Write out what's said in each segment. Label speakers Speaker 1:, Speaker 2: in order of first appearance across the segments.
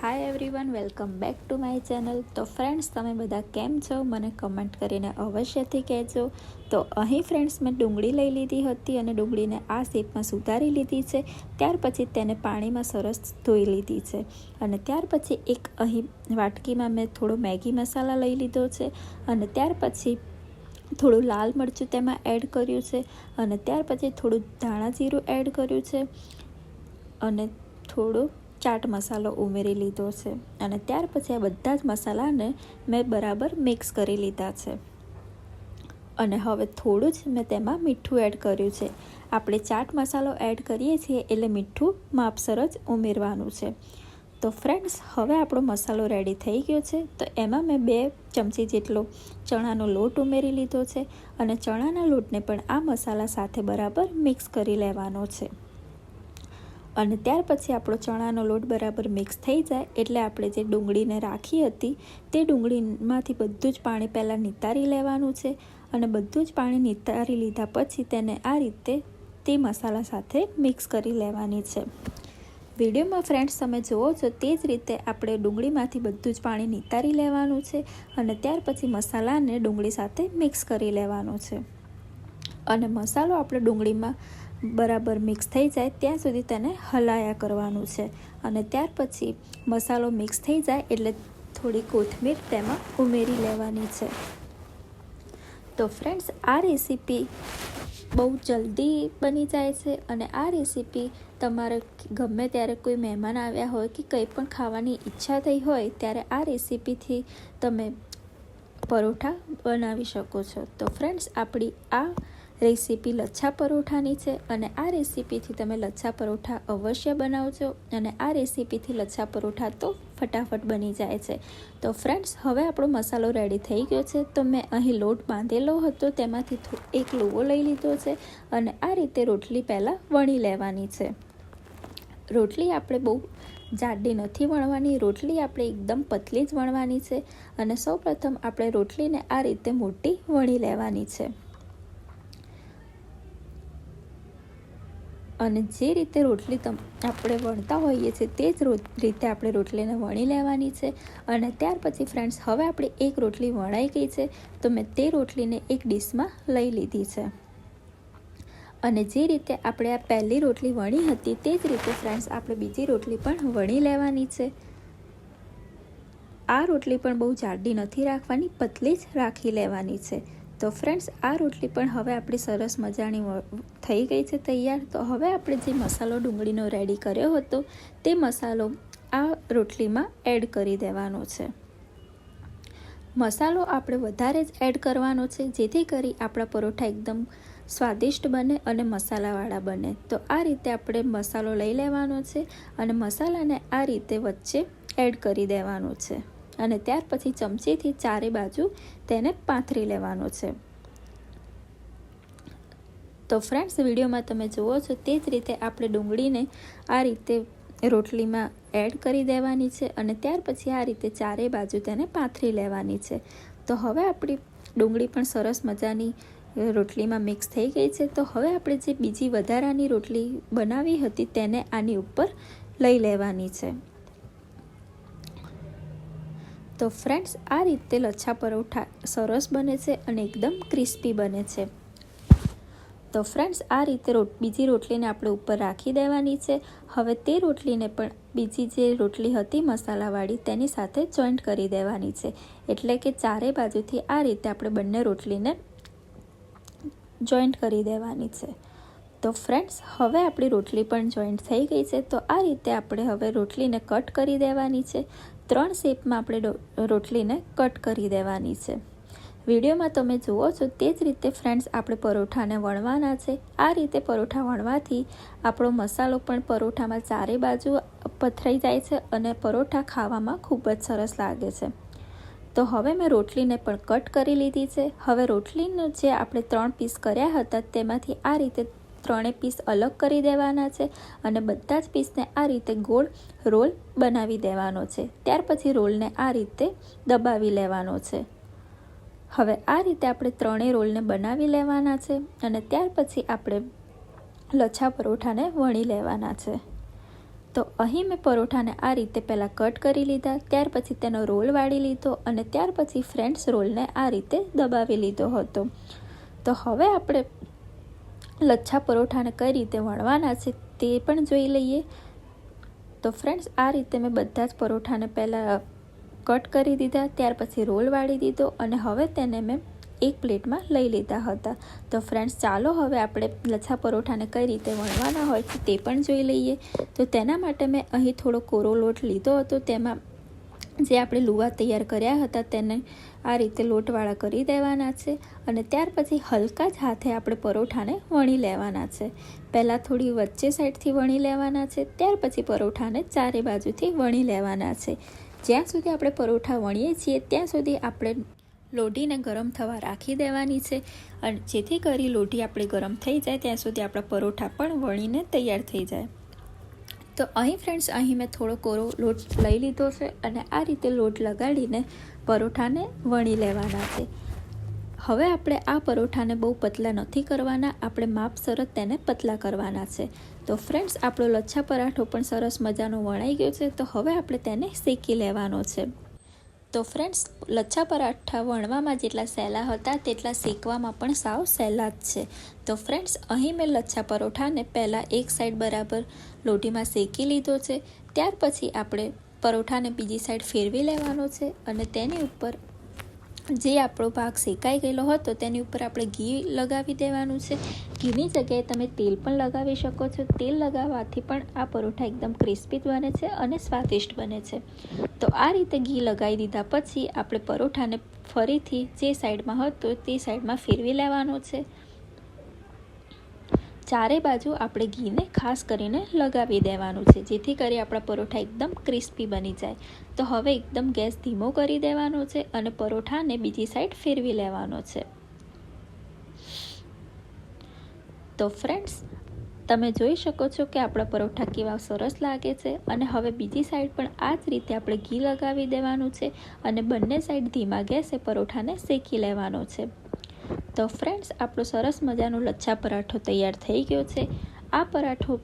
Speaker 1: Hi everyone, welcome back to my channel. તો friends, તમે બધા કેમ છો? મને કમેન્ટ કરીને અવશ્યથી કહેજો. તો અહીં ફ્રેન્ડ્સ, મેં ડુંગળી લઈ લીધી હતી અને ડુંગળીને આ શેપમાં સુધારી લીધી છે. ત્યાર પછી તેને પાણીમાં સરસ ધોઈ લીધી છે અને ત્યાર પછી એક અહીં વાટકીમાં મેં થોડો મેગી મસાલા લઈ લીધો છે અને ત્યાર પછી થોડું લાલ મરચું તેમાં એડ કર્યું છે અને ત્યાર પછી થોડું ધાણા જીરું એડ કર્યું છે અને થોડું ચાટ મસાલો ઉમેરી લીધો છે અને ત્યાર પછી આ બધા જ મસાલાને મેં બરાબર મિક્સ કરી લીધા છે અને હવે થોડું જ મેં તેમાં મીઠું એડ કર્યું છે. આપણે ચાટ મસાલો એડ કરીએ છીએ એટલે મીઠું માપસર જ ઉમેરવાનું છે. તો ફ્રેન્ડ્સ, હવે આપણો મસાલો રેડી થઈ ગયો છે. તો એમાં મેં 2 ચમચી જેટલો ચણાનો લોટ ઉમેરી લીધો છે અને ચણાના લોટને પણ આ મસાલા સાથે બરાબર મિક્સ કરી લેવાનો છે અને ત્યાર પછી આપણો ચણાનો લોટ બરાબર મિક્સ થઈ જાય એટલે આપણે જે ડુંગળીને રાખી હતી તે ડુંગળીમાંથી બધું જ પાણી પહેલાં નિતારી લેવાનું છે અને બધું જ પાણી નિતારી લીધા પછી તેને આ રીતે તે મસાલા સાથે મિક્સ કરી લેવાની છે. વિડીયોમાં ફ્રેન્ડ્સ તમે જુઓ છો તે જ રીતે આપણે ડુંગળીમાંથી બધું જ પાણી નિતારી લેવાનું છે અને ત્યાર પછી મસાલાને ડુંગળી સાથે મિક્સ કરી લેવાનું છે અને મસાલો આપણે ડુંગળીમાં બરાબર મિક્સ થઈ જાય ત્યાં સુધી તેને હલાયા કરવાનું છે અને ત્યાર પછી મસાલો મિક્સ થઈ જાય એટલે થોડી કોથમીર તેમાં ઉમેરી લેવાની છે. તો ફ્રેન્ડ્સ, આ રેસીપી બહુ જલ્દી બની જાય છે અને આ રેસીપી તમારે ગમે ત્યારે કોઈ મહેમાન આવ્યા હોય કે કંઈ પણ ખાવાની ઈચ્છા થઈ હોય ત્યારે આ રેસીપીથી તમે પરોઠા બનાવી શકો છો. તો ફ્રેન્ડ્સ, આપણી આ રેસીપી લચ્છા પરોઠાની છે અને આ રેસીપીથી તમે લચ્છા પરોઠા અવશ્ય બનાવજો અને આ રેસીપીથી લચ્છા પરોઠા તો ફટાફટ બની જાય છે. તો ફ્રેન્ડ્સ, હવે આપણો મસાલો રેડી થઈ ગયો છે. તો મેં અહીં લોટ બાંધેલો હતો તેમાંથી એક લુવો લઈ લીધો છે અને આ રીતે રોટલી પહેલાં વણી લેવાની છે. રોટલી આપણે બહુ જાડી નથી વણવાની, રોટલી આપણે એકદમ પતલી જ વણવાની છે અને સૌપ્રથમ આપણે રોટલીને આ રીતે મોટી વણી લેવાની છે અને જે રીતે રોટલી આપણે વણતા હોઈએ છીએ તે જ રીતે આપણે રોટલીને વણી લેવાની છે અને ત્યાર પછી ફ્રેન્ડ્સ, હવે આપણી એક રોટલી વણાઈ ગઈ છે તો મેં તે રોટલીને એક ડીશમાં લઈ લીધી છે અને જે રીતે આપણે આ પહેલી રોટલી વણી હતી તે જ રીતે ફ્રેન્ડ્સ આપણે બીજી રોટલી પણ વણી લેવાની છે. આ રોટલી પણ બહુ જાડી નથી રાખવાની, પતલી જ રાખી લેવાની છે. તો ફ્રેન્ડ્સ, આ રોટલી પણ હવે આપણી સરસ મજાની થઈ ગઈ છે તૈયાર. તો હવે આપણે જે મસાલો ડુંગળીનો રેડી કર્યો હતો તે મસાલો આ રોટલીમાં એડ કરી દેવાનો છે. મસાલો આપણે વધારે જ એડ કરવાનો છે જેથી કરી આપણા પરોઠા એકદમ સ્વાદિષ્ટ બને અને મસાલાવાળા બને. તો આ રીતે આપણે મસાલો લઈ લેવાનો છે અને મસાલાને આ રીતે વચ્ચે એડ કરી દેવાનો છે અને ત્યાર પછી ચમચીથી ચારે બાજુ તેને પાથરી લેવાનો છે. તો ફ્રેન્ડ્સ, વિડીયોમાં તમે જુઓ છો તે જ રીતે આપણે ડુંગળીને આ રીતે રોટલીમાં એડ કરી દેવાની છે અને ત્યાર પછી આ રીતે ચારે બાજુ તેને પાથરી લેવાની છે. તો હવે આપણી ડુંગળી પણ સરસ મજાની રોટલીમાં મિક્સ થઈ ગઈ છે. તો હવે આપણે જે બીજી વધારાની રોટલી બનાવી હતી તેને આની ઉપર લઈ લેવાની છે. તો ફ્રેન્ડ્સ, આ રીતે લચ્છા પરોઠા સરસ બને છે અને એકદમ ક્રિસ્પી બને છે. તો ફ્રેન્ડ્સ, આ રીતે બીજી રોટલીને આપણે ઉપર રાખી દેવાની છે. હવે તે રોટલીને પણ બીજી જે રોટલી હતી મસાલાવાળી તેની સાથે જોઈન્ટ કરી દેવાની છે એટલે કે ચારે બાજુથી આ રીતે આપણે બંને રોટલીને જોઈન્ટ કરી દેવાની છે. તો ફ્રેન્ડ્સ, હવે આપણી રોટલી પણ જોઈન્ટ થઈ ગઈ છે. તો આ રીતે આપણે હવે રોટલીને કટ કરી દેવાની છે. 3 શેપમાં આપણે રોટલીને કટ કરી દેવાની છે. વિડીયોમાં તમે જુઓ છો તે જ રીતે ફ્રેન્ડ્સ આપણે પરોઠાને વણવાના છે. આ રીતે પરોઠા વણવાથી આપણો મસાલો પણ પરોઠામાં ચારે બાજુ પથરાઈ જાય છે અને પરોઠા ખાવામાં ખૂબ જ સરસ લાગે છે. તો હવે મેં રોટલીને પણ કટ કરી લીધી છે. હવે રોટલીનું જે આપણે 3 પીસ કર્યા હતા તેમાંથી આ રીતે 3 પીસ અલગ કરી દેવાના છે અને બધા જ પીસને આ રીતે ગોળ રોલ બનાવી દેવાનો છે. ત્યાર પછી રોલને આ રીતે દબાવી લેવાનો છે. હવે આ રીતે આપણે 3 રોલને બનાવી લેવાના છે અને ત્યાર પછી આપણે લચ્છા પરોઠાને વણી લેવાના છે. તો અહીં મેં પરોઠાને આ રીતે પહેલાં કટ કરી લીધા, ત્યાર પછી તેનો રોલ વાળી લીધો અને ત્યાર પછી ફ્રેન્ડ્સ રોલને આ રીતે દબાવી લીધો હતો. તો હવે આપણે લચ્છા પરોઠાને કઈ રીતે વણવાના છે તે પણ જોઈ લઈએ. તો ફ્રેન્ડ્સ આ રીતે મેં બધા જ પરોઠાને પહેલાં કટ કરી દીધા, ત્યાર પછી રોલ વાળી દીધો અને હવે તેને મેં એક પ્લેટમાં લઈ લીધા હતા. તો ફ્રેન્ડ્સ ચાલો હવે આપણે લચ્છા પરોઠાને કઈ રીતે વણવાના હોય છે તે પણ જોઈ લઈએ. તો તેના માટે મેં અહીં થોડો કોરો લોટ લીધો હતો, તેમાં જે આપણે લુવા તૈયાર કર્યા હતા તેને આ રીતે લોટવાળા કરી દેવાના છે અને ત્યાર પછી હલકા જ હાથે આપણે પરોઠાને વણી લેવાના છે. પહેલાં થોડી વચ્ચે સાઈડથી વણી લેવાના છે, ત્યાર પછી પરોઠાને ચારે બાજુથી વણી લેવાના છે. જ્યાં સુધી આપણે પરોઠા વણીએ છીએ ત્યાં સુધી આપણે લોઢીને ગરમ થવા રાખી દેવાની છે અને જેથી કરી લોઢી આપણી ગરમ થઈ જાય ત્યાં સુધી આપણા પરોઠા પણ વણીને તૈયાર થઈ જાય. તો અહીં ફ્રેન્ડ્સ અહીં મેં થોડો કોરો લોટ લઈ લીધો છે અને આ રીતે લોટ લગાડીને પરોઠાને વણી લેવાના છે. હવે આપણે આ પરોઠાને બહુ પતલા નથી કરવાના, આપણે માપસર જ તેને પતલા કરવાના છે. તો ફ્રેન્ડ્સ આપણો લચ્છા પરાઠો પણ સરસ મજાનો વણાઈ ગયો છે. તો હવે આપણે તેને શેકી લેવાનો છે. તો ફ્રેન્ડ્સ લચ્છા પરાઠા વણવામાં જેટલા સહેલા હતા તેટલા શેકવામાં પણ સાવ સહેલા જ છે. તો ફ્રેન્ડ્સ અહીં મેં લચ્છા પરોઠાને પહેલાં એક સાઈડ બરાબર લોઢીમાં શેકી લીધો છે, ત્યાર પછી આપણે પરોઠાને બીજી સાઈડ ફેરવી લેવાનો છે અને તેની ઉપર જે આપણો ભાગ શેકાઈ ગયેલો હતો તેની ઉપર આપણે ઘી લગાવી દેવાનું છે. ઘીની જગ્યાએ તમે તેલ પણ લગાવી શકો છો. તેલ લગાવવાથી પણ આ પરોઠા એકદમ ક્રિસ્પી બને છે અને સ્વાદિષ્ટ બને છે. તો આ રીતે ઘી લગાવી દીધા પછી આપણે પરોઠાને ફરીથી જે સાઈડમાં હતો તે સાઈડમાં ફેરવી લેવાનો છે. ચારે બાજુ આપણે ઘીને ખાસ કરીને લગાવી દેવાનું છે જેથી કરી આપણા પરોઠા એકદમ ક્રિસ્પી બની જાય. તો હવે એકદમ ગેસ ધીમો કરી દેવાનો છે અને પરોઠાને બીજી સાઈડ ફેરવી લેવાનો છે. તો ફ્રેન્ડ્સ તમે જોઈ શકો છો કે આપણા પરોઠા કેવા સરસ લાગે છે અને હવે બીજી સાઈડ પણ આ જ રીતે આપણે ઘી લગાવી દેવાનું છે અને બંને સાઈડ ધીમા ગેસે પરોઠાને શેકી લેવાનો છે. તો ફ્રેન્ડ્સ આપણો સરસ મજાનો લચ્છા પરાઠો તૈયાર થઈ ગયો છે. આ પરાઠો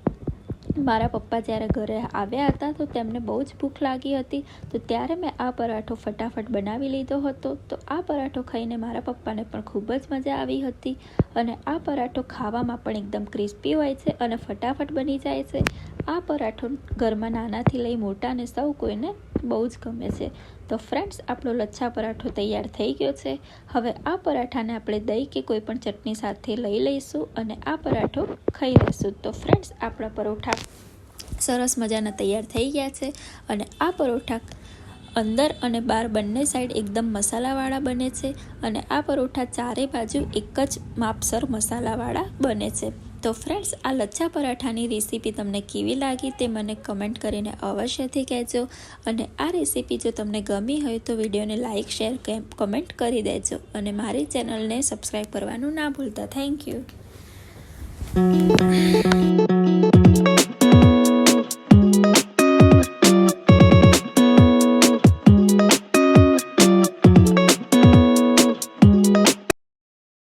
Speaker 1: મારા પપ્પા જ્યારે ઘરે આવ્યા હતા તો તેમને બહુ જ ભૂખ લાગી હતી, તો ત્યારે મેં આ પરાઠો ફટાફટ બનાવી લીધો હતો. તો આ પરાઠો ખાઈને મારા પપ્પાને પણ ખૂબ જ મજા આવી હતી અને આ પરાઠો ખાવામાં પણ એકદમ ક્રિસ્પી હોય છે અને ફટાફટ બની જાય છે. આ પરાઠો ઘરમાં નાનાથી લઈ મોટાને સૌ કોઈને બહુ જ ગમે છે. તો ફ્રેન્ડ્સ આપણો લચ્છા પરાઠો તૈયાર થઈ ગયો છે. હવે આ પરાઠાને આપણે દહીં કે કોઈ પણ ચટણી સાથે લઈ લઈશું અને આ પરાઠો ખાઈ લઈશું. તો ફ્રેન્ડ્સ આપણા પરોઠા સરસ મજાના તૈયાર થઈ ગયા છે અને આ પરોઠા અંદર અને બહાર બંને સાઈડ એકદમ મસાલાવાળા બને છે અને આ પરોઠા ચારે બાજુ એક જ માપસર મસાલાવાળા બને છે. તો ફ્રેન્ડ્સ આ લચ્છા પરાઠાની રેસીપી તમને કેવી લાગી તે મને કમેન્ટ કરીને અવશ્યથી કહેજો અને આ રેસીપી જો તમને ગમી હોય તો વિડીયોને લાઇક, શેર, કમેન્ટ કરી દેજો અને મારી ચેનલને સબસ્ક્રાઈબ કરવાનું ના ભૂલતા. Thank you.